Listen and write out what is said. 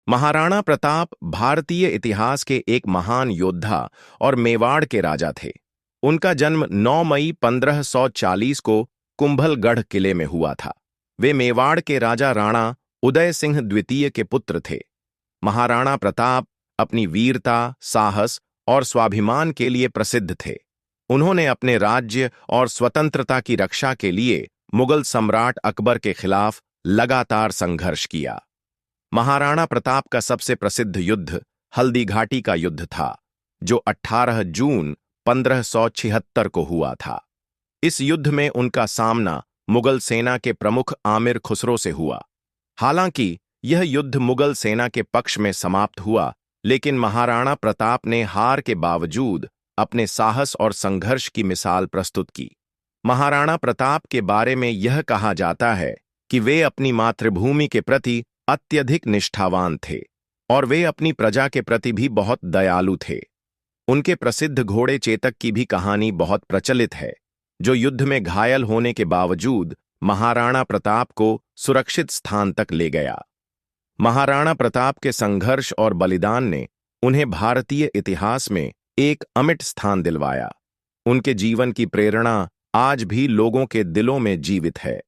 महाराणा प्रताप भारतीय इतिहास के एक महान योद्धा और मेवाड़ के राजा थे। उनका जन्म 9 मई 1540 को कुंभलगढ़ किले में हुआ था। वे मेवाड़ के राजा राणा उदय सिंह द्वितीय के पुत्र थे। महाराणा प्रताप अपनी वीरता, साहस और स्वाभिमान के लिए प्रसिद्ध थे। उन्होंने अपने राज्य और स्वतंत्रता की रक्षा के लिए मुगल सम्राट अकबर के खिलाफ लगातार संघर्ष किया। महाराणा प्रताप का सबसे प्रसिद्ध युद्ध हल्दी घाटी का युद्ध था, जो 18 जून 1576 को हुआ था। इस युद्ध में उनका सामना मुगल सेना के प्रमुख आमिर खुसरो से हुआ। हालांकि यह युद्ध मुगल सेना के पक्ष में समाप्त हुआ, लेकिन महाराणा प्रताप ने हार के बावजूद अपने साहस और संघर्ष की मिसाल प्रस्तुत की। महाराणा प्रताप के बारे में यह कहा जाता है कि वे अपनी मातृभूमि के प्रति अत्यधिक निष्ठावान थे और वे अपनी प्रजा के प्रति भी बहुत दयालु थे। उनके प्रसिद्ध घोड़े चेतक की भी कहानी बहुत प्रचलित है, जो युद्ध में घायल होने के बावजूद महाराणा प्रताप को सुरक्षित स्थान तक ले गया। महाराणा प्रताप के संघर्ष और बलिदान ने उन्हें भारतीय इतिहास में एक अमिट स्थान दिलवाया। उनके जीवन की प्रेरणा आज भी लोगों के दिलों में जीवित है।